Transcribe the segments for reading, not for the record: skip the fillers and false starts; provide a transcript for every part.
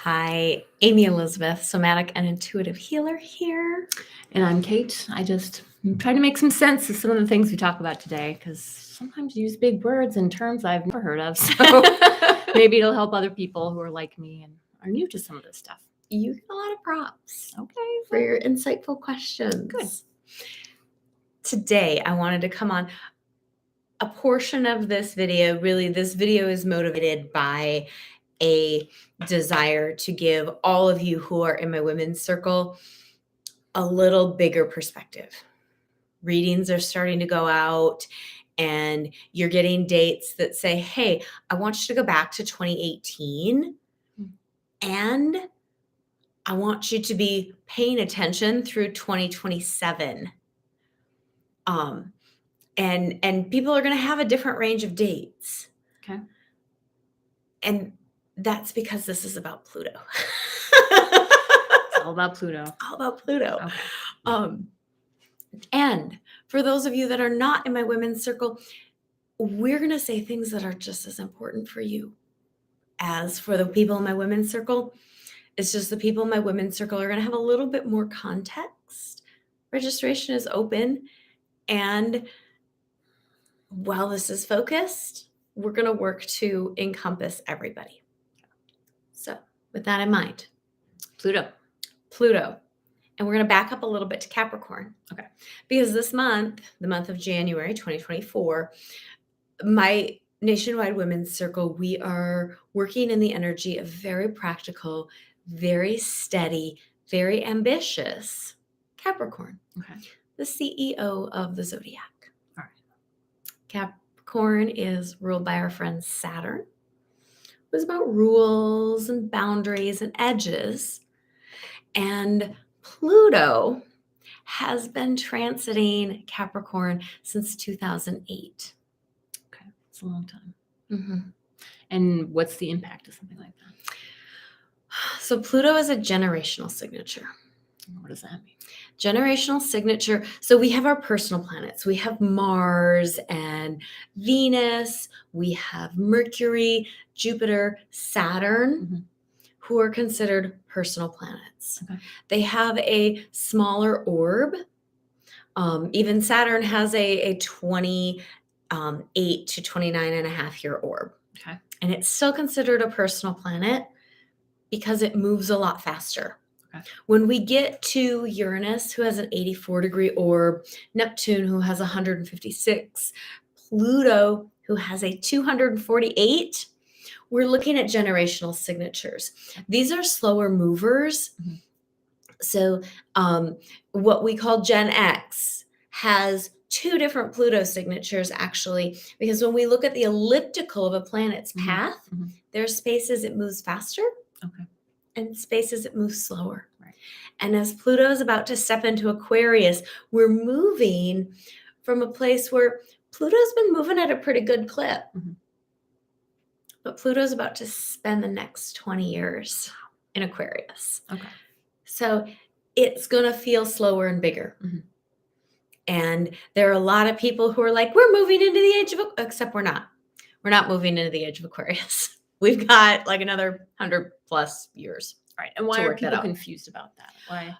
Hi, Amy Elizabeth, somatic and intuitive healer here. And I'm Kate. I just try to make some sense of some of the things we talk about today because sometimes you use big words and terms I've never heard of. So maybe it'll help other people who are like me and are new to some of this stuff. You get a lot of props. Okay. For your insightful questions. Good. Today, I wanted to come on a portion of this video. Really, this video is motivated by a desire to give all of you who are in my women's circle a little bigger perspective. Readings are starting to go out and you're getting dates that say, hey, I want you to go back to 2018 and I want you to be paying attention through 2027. And people are going to have a different range of dates. Okay. And that's because this is about Pluto. It's all about Pluto. All about Pluto. Okay. And for those of you that are not in my women's circle, we're going to say things that are just as important for you as for the people in my women's circle. It's just the people in my women's circle are going to have a little bit more context. Registration is open. And while this is focused, we're going to work to encompass everybody. So with that in mind, Pluto. And we're going to back up a little bit to Capricorn. Okay. Because this month, the month of January 2024, my nationwide women's circle, we are working in the energy of very practical, very steady, very ambitious Capricorn. Okay. The CEO of the zodiac. All right. Capricorn is ruled by our friend Saturn. It was about rules and boundaries and edges. And Pluto has been transiting Capricorn since 2008. Okay. It's a long time. Mm-hmm. And what's the impact of something like that? So Pluto is a generational signature. What does that mean? Generational signature. So we have our personal planets. We have Mars and Venus. We have Mercury, Jupiter, Saturn, who are considered personal planets. Okay. They have a smaller orb. Even Saturn has a 28 to 29 and a half year orb. Okay. And it's still considered a personal planet because it moves a lot faster. Okay. When we get to Uranus, who has an 84-degree orb, Neptune, who has 156, Pluto, who has a 248, we're looking at generational signatures. These are slower movers. Mm-hmm. So what we call Gen X has two different Pluto signatures, actually, because when we look at the elliptical of a planet's path, there's spaces it moves faster. Okay. And spaces it moves slower. Right. And as Pluto is about to step into Aquarius, we're moving from a place where Pluto's been moving at a pretty good clip. Mm-hmm. But Pluto's about to spend the next 20 years in Aquarius. Okay. So it's going to feel slower and bigger. Mm-hmm. And there are a lot of people who are like, we're moving into the age of, except we're not. We're not moving into the age of Aquarius. We've got like another 100 plus years. Right. And why are people confused about that? Why?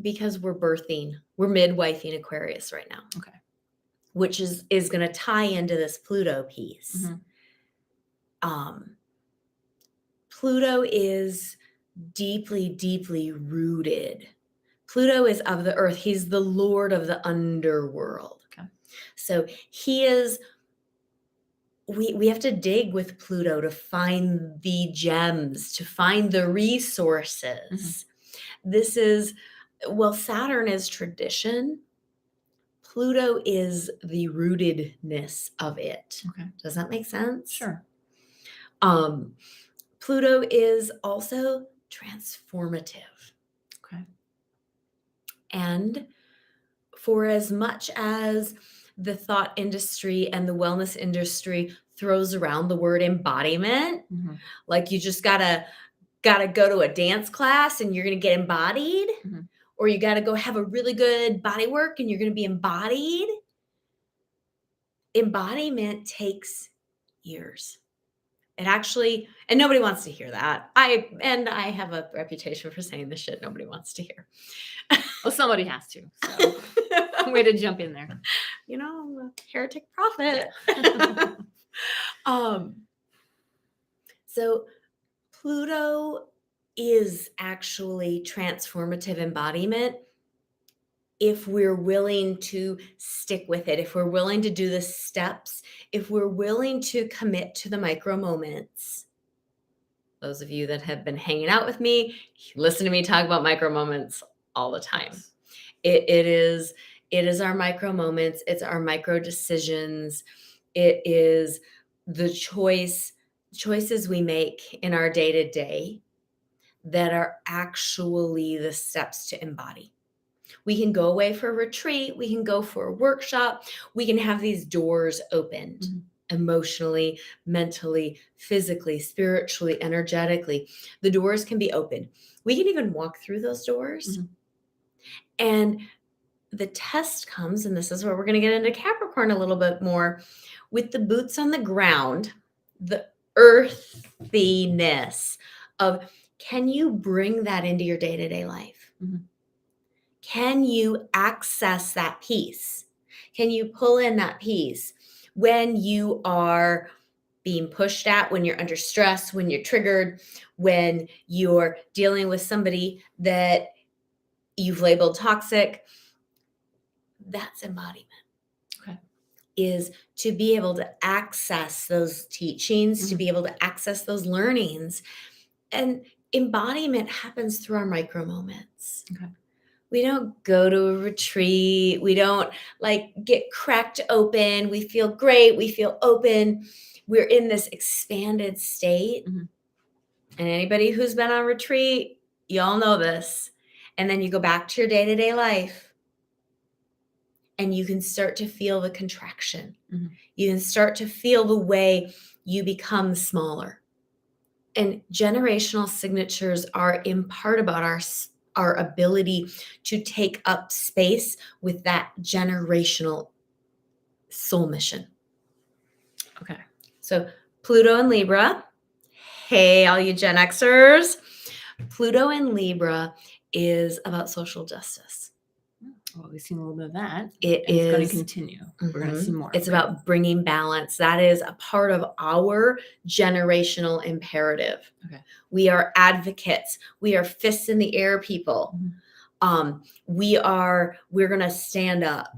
Because we're midwifing Aquarius right now. Okay. Which is going to tie into this Pluto piece. Mm-hmm. Pluto is deeply, deeply rooted. Pluto is of the earth. He's the lord of the underworld. Okay. So he is. We have to dig with Pluto to find the gems, to find the resources. This is, Saturn is tradition. Pluto is the rootedness of it. Okay. Does that make sense? Sure. Pluto is also transformative. Okay. And for as much as the thought industry and the wellness industry throws around the word embodiment, like you just gotta go to a dance class and you're gonna get embodied, or you gotta go have a really good body work and you're gonna be embodied. Embodiment takes years. It actually, and nobody wants to hear that. I have a reputation for saying the shit nobody wants to hear. Well, somebody has to. So way to jump in there. You know, I'm a heretic prophet. So Pluto is actually transformative embodiment if we're willing to stick with it, if we're willing to do the steps, if we're willing to commit to the micro moments. Those of you that have been hanging out with me, listen to me talk about micro moments all the time. It is our micro moments. It's our micro decisions. It is the choices we make in our day to day that are actually the steps to embody. We can go away for a retreat. We can go for a workshop. We can have these doors opened emotionally, mentally, physically, spiritually, energetically. The doors can be opened. We can even walk through those doors. And the test comes, and this is where we're going to get into Capricorn a little bit more, with the boots on the ground, the earthiness of, can you bring that into your day-to-day life? Can you access that peace? Can you pull in that peace when you are being pushed at, when you're under stress, when you're triggered, when you're dealing with somebody that you've labeled toxic? That's embodiment. Okay. Is to be able to access those teachings, to be able to access those learnings. And embodiment happens through our micro moments. Okay. We don't go to a retreat. We don't get cracked open. We feel great. We feel open. We're in this expanded state. And anybody who's been on retreat, y'all know this. And then you go back to your day-to-day life and you can start to feel the contraction. You can start to feel the way you become smaller. And generational signatures are in part about our ability to take up space with that generational soul mission. Okay. So Pluto and Libra. Hey, all you Gen Xers. Pluto and Libra is about social justice. Well, we've seen a little bit of that. It's going to continue. We're going to see more. It's about bringing balance. That is a part of our generational imperative. Okay. We are advocates. We are fists in the air people. We're going to stand up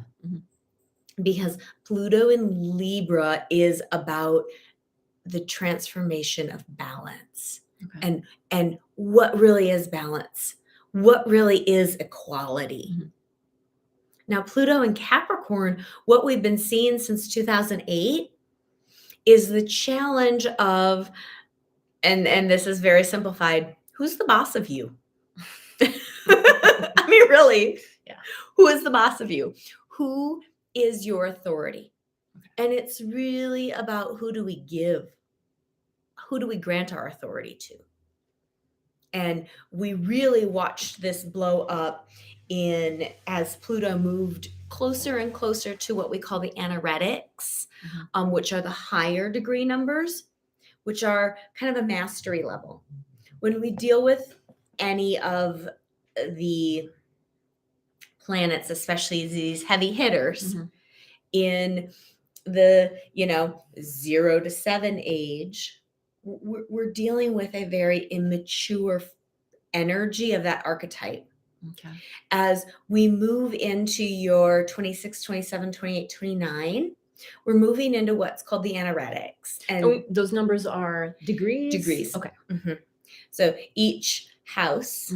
because Pluto in Libra is about the transformation of balance. Okay. And what really is balance? What really is equality? Now, Pluto in Capricorn, what we've been seeing since 2008 is the challenge of, and this is very simplified, who's the boss of you? I mean, really, who is the boss of you? Who is your authority? And it's really about, who do we give? Who do we grant our authority to? And we really watched this blow up as Pluto moved closer and closer to what we call the anoretics, which are the higher degree numbers, which are kind of a mastery level. When we deal with any of the planets, especially these heavy hitters in the 0 to 7 age, we're dealing with a very immature energy of that archetype. Okay. As we move into your 26, 27, 28, 29, we're moving into what's called the anoretics. And those numbers are degrees? Degrees. Okay. So each house,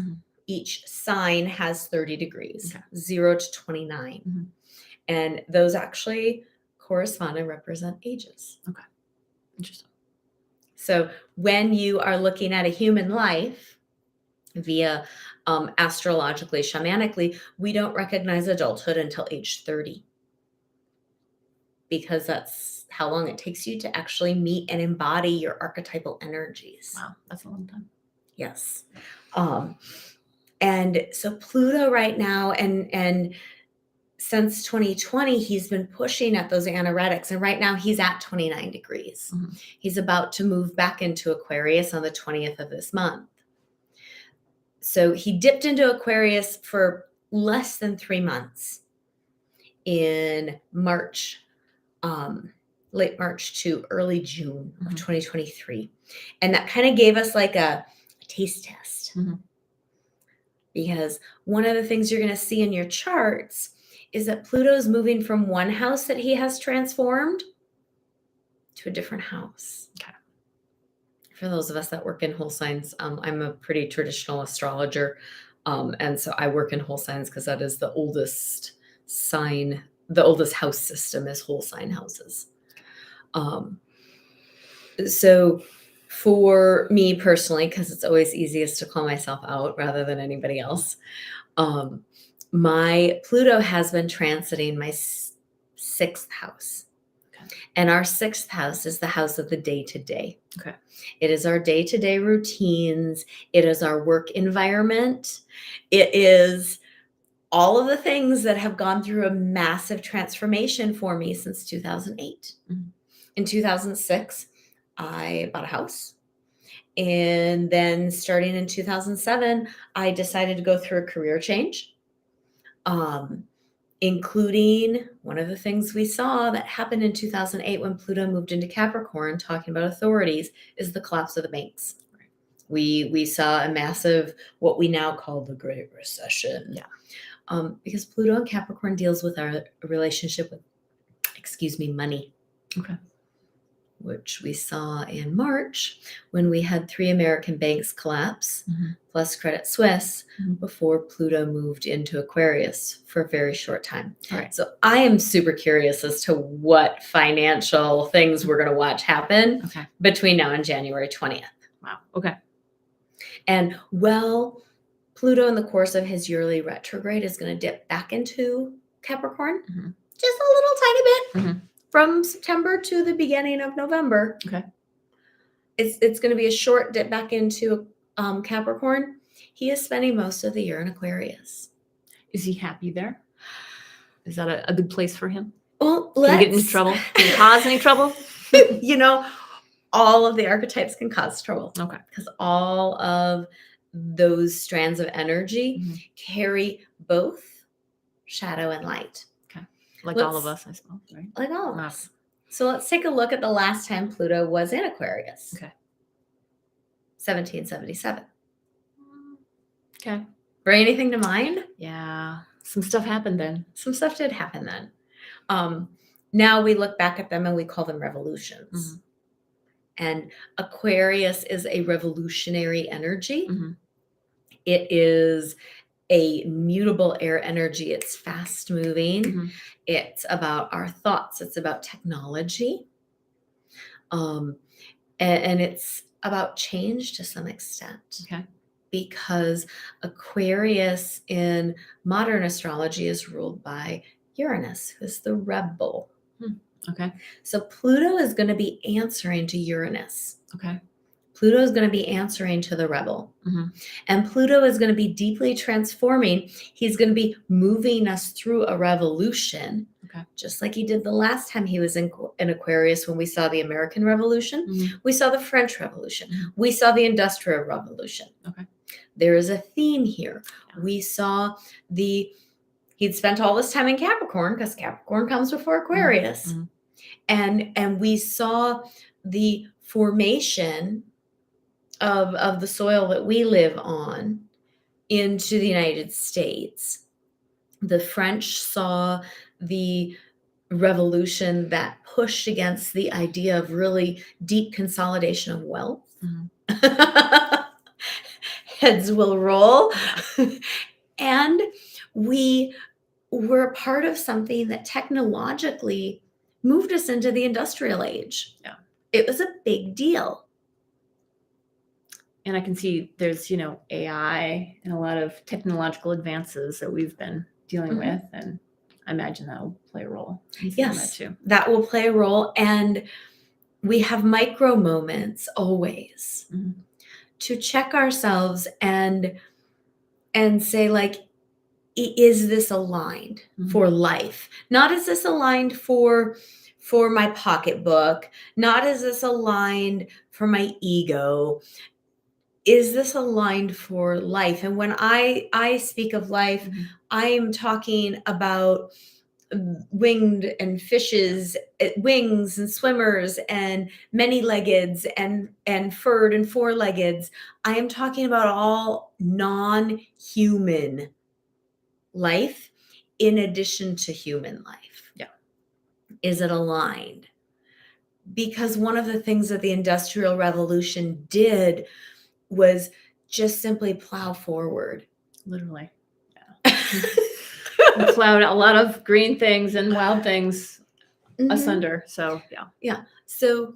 each sign has 30 degrees, 0 to 29. And those actually correspond and represent ages. Okay. Interesting. So when you are looking at a human life via astrologically, shamanically, we don't recognize adulthood until age 30, because that's how long it takes you to actually meet and embody your archetypal energies. Wow, that's a long time. Yes. And so Pluto right now, and since 2020, he's been pushing at those anoretics. And right now he's at 29 degrees. Mhm. He's about to move back into Aquarius on the 20th of this month. So he dipped into Aquarius for less than 3 months in March, late March to early June of Mhm. 2023. And that kind of gave us like a taste test. Mhm. Because one of the things you're going to see in your charts is that Pluto's moving from one house that he has transformed to a different house. Okay. For those of us that work in whole signs, I'm a pretty traditional astrologer. And so I work in whole signs because that is the oldest sign, the oldest house system is whole sign houses. So for me personally, because it's always easiest to call myself out rather than anybody else, my Pluto has been transiting my sixth house. Okay. And our sixth house is the house of the day-to-day. Okay. It is our day-to-day routines. It is our work environment. It is all of the things that have gone through a massive transformation for me since 2008. Mhm. In 2006, I bought a house. And then starting in 2007, I decided to go through a career change, including one of the things we saw that happened in 2008 when Pluto moved into Capricorn, talking about authorities, is the collapse of the banks. We saw a massive, what we now call the Great Recession. Yeah. Because Pluto and Capricorn deals with our relationship with, money. Okay. Which we saw in March when we had 3 American banks collapse, Mhm. plus Credit Suisse, Mhm. before Pluto moved into Aquarius for a very short time. All right. So I am super curious as to what financial things we're going to watch happen Okay. between now and January 20th. Wow. Okay. And Pluto in the course of his yearly retrograde is going to dip back into Capricorn, Mhm. just a little tiny bit. Mhm. From September to the beginning of November. Okay. It's going to be a short dip back into Capricorn. He is spending most of the year in Aquarius. Is he happy there? Is that a good place for him? Well, Can he get into trouble? Can he cause any trouble? All of the archetypes can cause trouble. Okay. Because all of those strands of energy Mhm. carry both shadow and light. Okay. Like all of us, I suppose, right? Like all of Wow. us. So let's take a look at the last time Pluto was in Aquarius. Okay. 1777. Okay. Bring anything to mind? Yeah. Some stuff happened then. Some stuff did happen then. Now we look back at them and we call them revolutions. Mhm. And Aquarius is a revolutionary energy. Mhm. It is a mutable air energy. It's fast moving. Mhm. It's about our thoughts. It's about technology. And it's about change to some extent. Okay. Because Aquarius in modern astrology is ruled by Uranus, who's the rebel. Okay. So Pluto is going to be answering to Uranus. Okay. Pluto is going to be answering to the rebel. Mhm. And Pluto is going to be deeply transforming. He's going to be moving us through a revolution, Okay. just like he did the last time he was in Aquarius when we saw the American Revolution. Mhm. We saw the French Revolution. Mhm. We saw the Industrial Revolution. Okay. There is a theme here. Yeah. We saw he'd spent all this time in Capricorn because Capricorn comes before Aquarius. Mhm. And we saw the formation of the soil that we live on into the United States. The French saw the revolution that pushed against the idea of really deep consolidation of wealth. Mhm. Heads will roll. And we were a part of something that technologically moved us into the industrial age. Yeah. It was a big deal. And I can see there's, AI and a lot of technological advances that we've been dealing Mhm. with. And I imagine that'll play a role in that Yes, too. that will play a role. And we have micro moments always Mhm. to check ourselves and say, like, is this aligned for life? Not is this aligned for my pocketbook? Not is this aligned for my ego? Is this aligned for life? And when I speak of life, I am talking about winged and fishes, wings and swimmers and many-leggeds and furred and four-leggeds. I am talking about all non-human life in addition to human life. Yeah. Is it aligned? Because one of the things that the Industrial Revolution did was just simply plow forward. Literally. Yeah. We plowed a lot of green things and wild things asunder. So yeah. So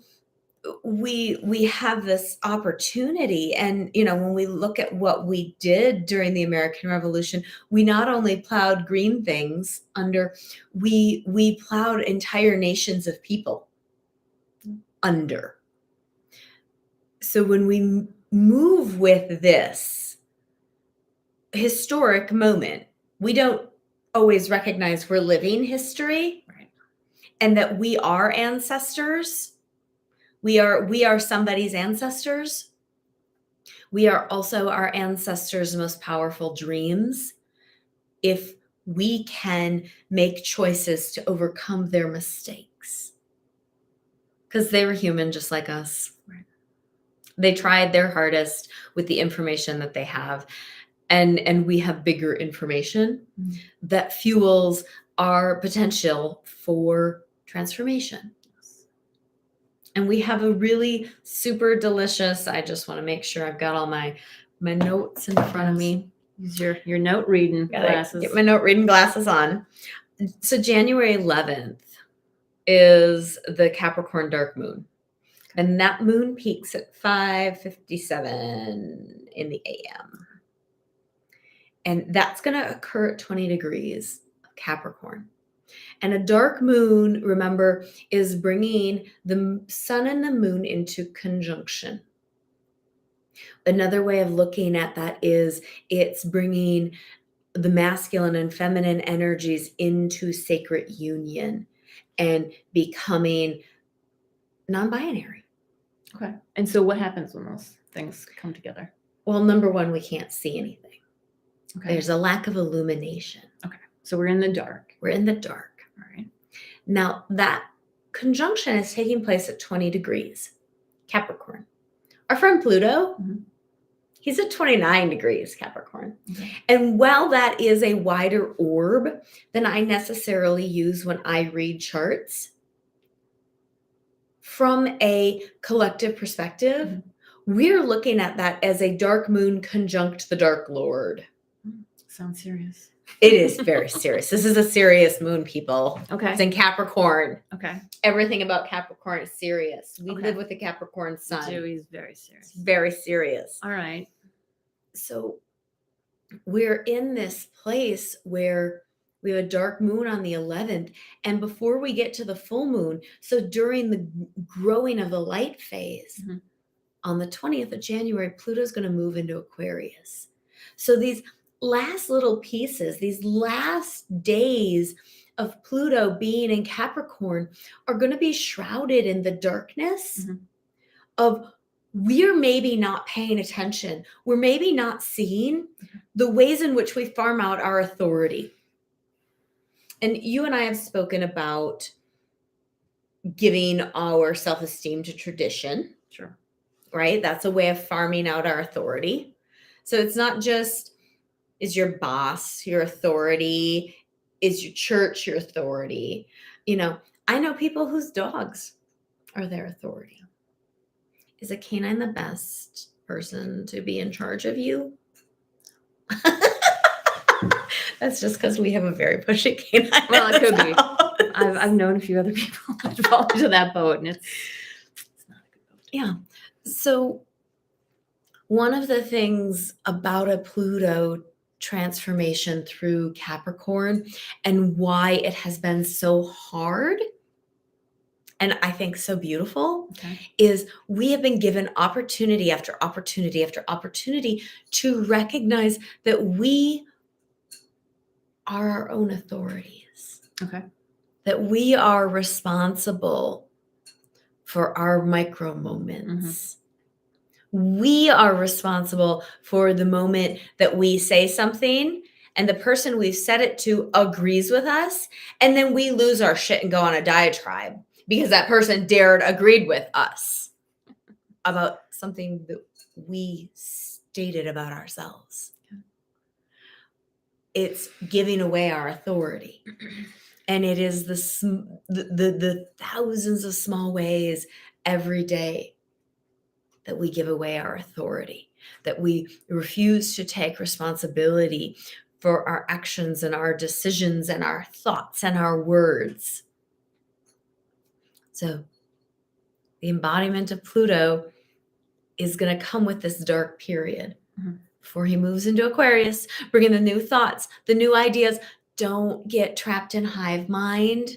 we have this opportunity, and when we look at what we did during the American Revolution, we not only plowed green things under, we plowed entire nations of people under. So when we move with this historic moment, we don't always recognize we're living history, right, and that we are ancestors. We are somebody's ancestors. We are also our ancestors' most powerful dreams if we can make choices to overcome their mistakes. Because they were human just like us. Right. They tried their hardest with the information that they have. And we have bigger information that fuels our potential for transformation. And we have a really super delicious, I just want to make sure I've got all my notes in front of me. Use your note reading glasses. Get my note reading glasses on. So January 11th is the Capricorn dark moon. And that moon peaks at 5:57 in the AM. And that's going to occur at 20 degrees Capricorn. And a dark moon, remember, is bringing the sun and the moon into conjunction. Another way of looking at that is it's bringing the masculine and feminine energies into sacred union and becoming non-binary. Okay. And so what happens when those things come together? Well, number one, we can't see anything. Okay. There's a lack of illumination. Okay. So we're in the dark. We're in the dark. All right. Now, that conjunction is taking place at 20 degrees Capricorn. Our friend Pluto, he's at 29 degrees Capricorn. And while that is a wider orb than I necessarily use when I read charts, from a collective perspective, we're looking at that as a dark moon conjunct the dark lord. Sounds serious. It is very serious. This is a serious moon, people. Okay. It's in Capricorn. Okay. Everything about Capricorn is serious. We live with the Capricorn sun. He's very serious. Very serious. All right. So we're in this place where we have a dark moon on the 11th. And before we get to the full moon, so during the growing of the light phase, on the 20th of January, Pluto's going to move into Aquarius. So these last little pieces, these last days of Pluto being in Capricorn are going to be shrouded in the darkness of we're maybe not paying attention. We're maybe not seeing the ways in which we farm out our authority. And you and I have spoken about giving our self-esteem to tradition. Sure. Right? That's a way of farming out our authority. So it's not just, is your boss your authority? Is your church your authority? I know people whose dogs are their authority. Is a canine the best person to be in charge of you? That's just because we have a very pushy canine. Well, it could be. I've known a few other people that fall into that boat, and it's not a good boat. Yeah. So one of the things about a Pluto transformation through Capricorn and why it has been so hard and I think so beautiful is we have been given opportunity after opportunity after opportunity to recognize that we are our own authorities. Okay. That we are responsible for our micro moments. We are responsible for the moment that we say something and the person we've said it to agrees with us, and then we lose our shit and go on a diatribe because that person agreed with us about something that we stated about ourselves. It's giving away our authority. And it is the thousands of small ways every day that we give away our authority, that we refuse to take responsibility for our actions and our decisions and our thoughts and our words. So the embodiment of Pluto is going to come with this dark period before he moves into Aquarius, bringing the new thoughts, the new ideas. Don't get trapped in hive mind.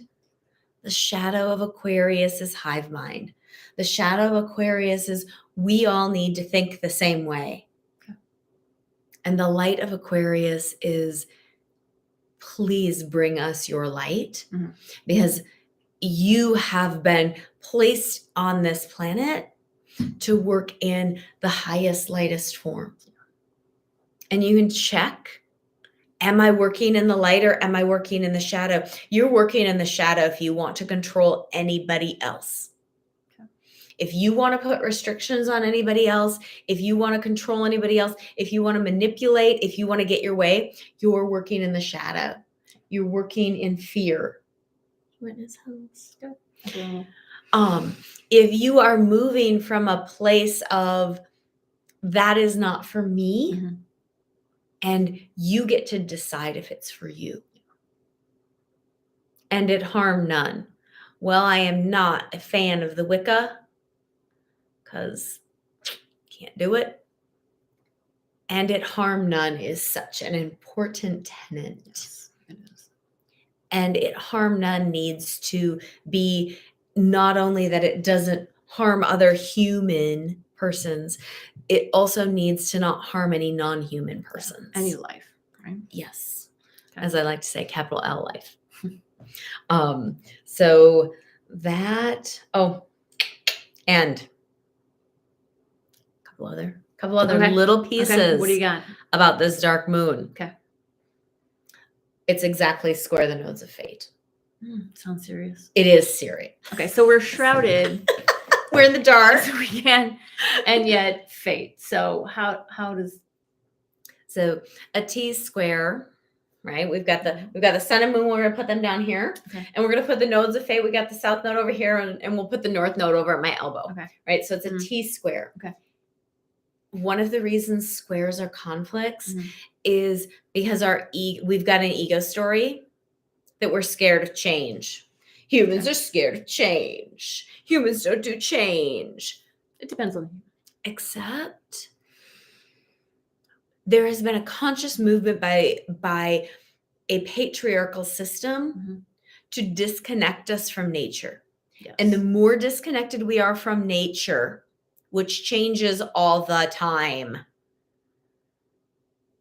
The shadow of Aquarius is hive mind. The shadow of Aquarius is we all need to think the same way. Okay. And the light of Aquarius is please bring us your light because you have been placed on this planet to work in the highest, lightest form. And you can check, am I working in the light or am I working in the shadow? You're working in the shadow if you want to control anybody else. Okay. If you want to put restrictions on anybody else, if you want to control anybody else, if you want to manipulate, if you want to get your way, you're working in the shadow. You're working in fear. Witness house. Okay. If you are moving from a place of that is not for me, and you get to decide if it's for you. And it harm none. Well, I am not a fan of the Wicca because can't do it. And it harm none is such an important tenet. Yes, it is. And it harm none needs to be not only that it doesn't harm other human persons, it also needs to not harm any non-human persons. Any life, right? Yes. Okay. As I like to say, capital L life. So that, and a couple other little pieces What do you got about this dark moon? Okay. It's exactly square the nodes of fate. Sounds serious. It is serious. Okay, so we're shrouded. We're in the dark. So we can, and yet fate. So how does? So a T square, right? We've got the sun and moon. We're gonna put them down here, and we're gonna put the nodes of fate. We got the south node over here, and we'll put the north node over at my elbow. Okay, right? So it's a T square. Okay. One of the reasons squares are conflicts is because we've got an ego story that we're scared of change. Humans are scared of change. Humans don't do change. It depends on you. Except there has been a conscious movement by a patriarchal system to disconnect us from nature. Yes. And the more disconnected we are from nature, which changes all the time,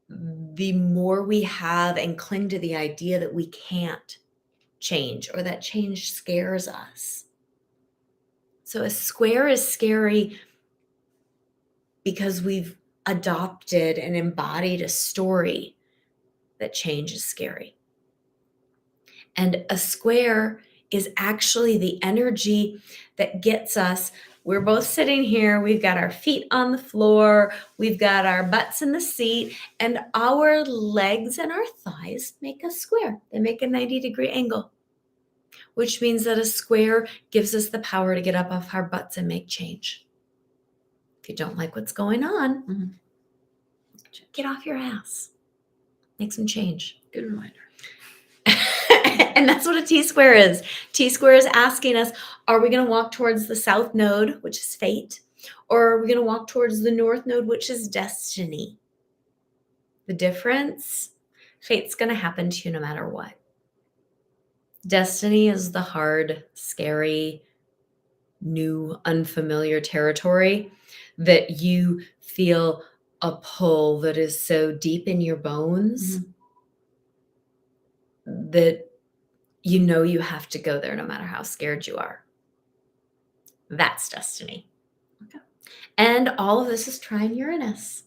the more we have and cling to the idea that we can't change or that change scares us. So a square is scary because we've adopted and embodied a story that change is scary. And a square is actually the energy that gets us. We're both sitting here. We've got our feet on the floor. We've got our butts in the seat, and our legs and our thighs make a square. They make a 90-degree angle, which means that a square gives us the power to get up off our butts and make change. If you don't like what's going on, get off your ass. Make some change. Good reminder. And that's what a T-square is. T-square is asking us, are we going to walk towards the south node, which is fate? Or are we going to walk towards the north node, which is destiny? The difference, fate's going to happen to you no matter what. Destiny is the hard, scary, new, unfamiliar territory that you feel a pull that is so deep in your bones that you know you have to go there no matter how scared you are. That's destiny. Okay. And all of this is trine Uranus.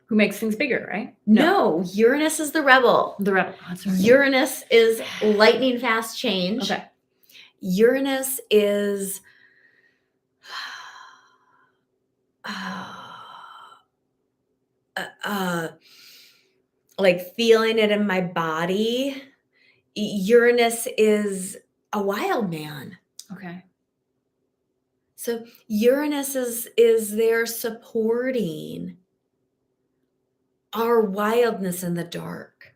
Who makes things bigger, right? No, Uranus is the rebel. The rebel. That's right. Uranus is lightning fast change. Okay. Uranus is like feeling it in my body. Uranus is a wild man. Okay. So Uranus is there supporting our wildness in the dark.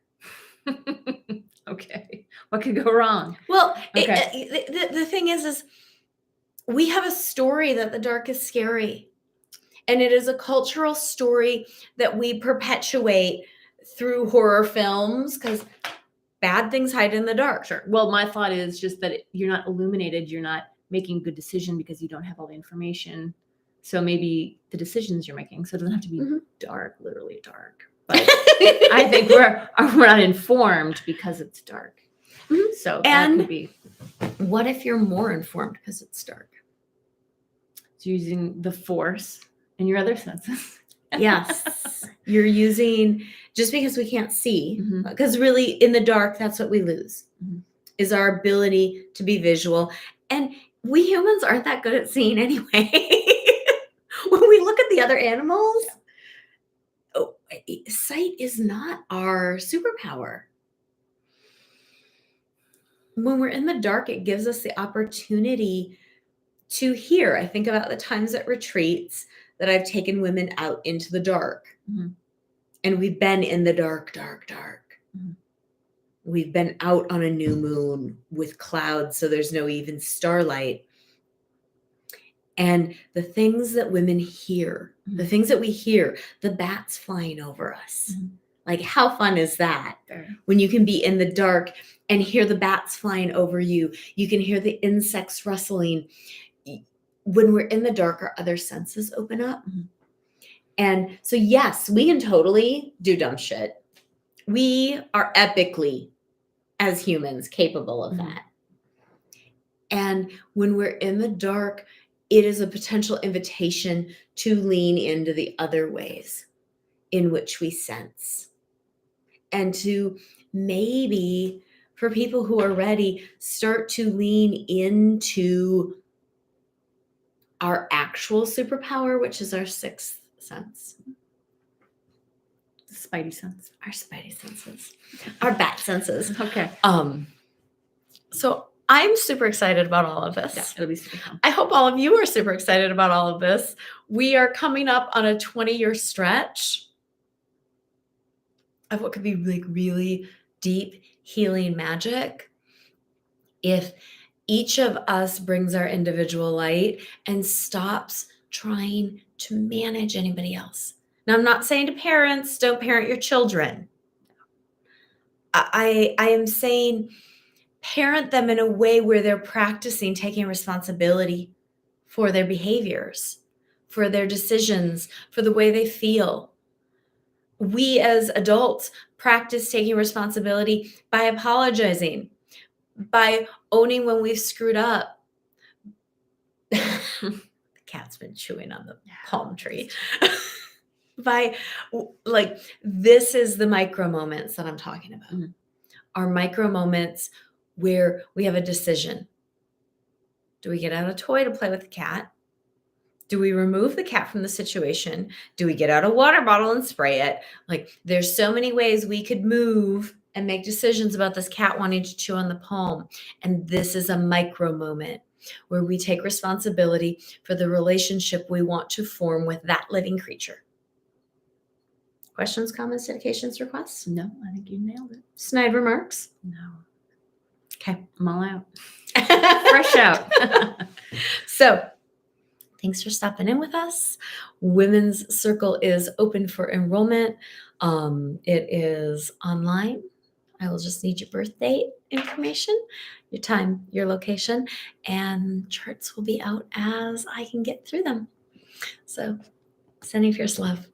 Okay. What could go wrong? Well, Okay. the thing is we have a story that the dark is scary. And it is a cultural story that we perpetuate through horror films because bad things hide in the dark. Sure. Well, my thought is just that you're not illuminated. You're not making a good decision because you don't have all the information. So maybe the decisions you're making. So it doesn't have to be dark, literally dark. But I think we're not informed because it's dark. So that could be. What if you're more informed because it's dark? So using the force and your other senses. Yes. You're using, just because we can't see, because really in the dark, that's what we lose, is our ability to be visual. And we humans aren't that good at seeing anyway. When we look at the other animals, sight is not our superpower. When we're in the dark, it gives us the opportunity to hear. I think about the times at retreats that I've taken women out into the dark. And we've been in the dark. We've been out on a new moon with clouds, so there's no even starlight. And the things that women hear, the things that we hear, the bats flying over us. Like, how fun is that? When you can be in the dark and hear the bats flying over you, you can hear the insects rustling. When we're in the dark, our other senses open up. And so, yes, we can totally do dumb shit. We are epically, as humans, capable of that. And when we're in the dark, it is a potential invitation to lean into the other ways in which we sense. And to maybe, for people who are ready, start to lean into our actual superpower, which is our sixth sense. Spidey sense. Our spidey senses. Our bat senses. Okay. So I'm super excited about all of this. Yeah, it'll be super fun. I hope all of you are super excited about all of this. We are coming up on a 20-year stretch of what could be like really deep healing magic if each of us brings our individual light and stops trying to manage anybody else. Now, I'm not saying to parents, don't parent your children. I am saying parent them in a way where they're practicing taking responsibility for their behaviors, for their decisions, for the way they feel. We as adults practice taking responsibility by apologizing, by owning when we've screwed up. The cat's been chewing on the palm tree. By, like, this is the micro moments that I'm talking about. Our micro moments where we have a decision. Do we get out a toy to play with the cat? Do we remove the cat from the situation? Do we get out a water bottle and spray it? Like, there's so many ways we could move and make decisions about this cat wanting to chew on the palm. And this is a micro moment where we take responsibility for the relationship we want to form with that living creature. Questions, comments, dedications, requests? No, I think you nailed it. Snide remarks? No. Okay. I'm all out. Fresh out. So, thanks for stopping in with us. Women's Circle is open for enrollment. It is online. I will just need your birth date information, your time, your location, and charts will be out as I can get through them. So, sending fierce love.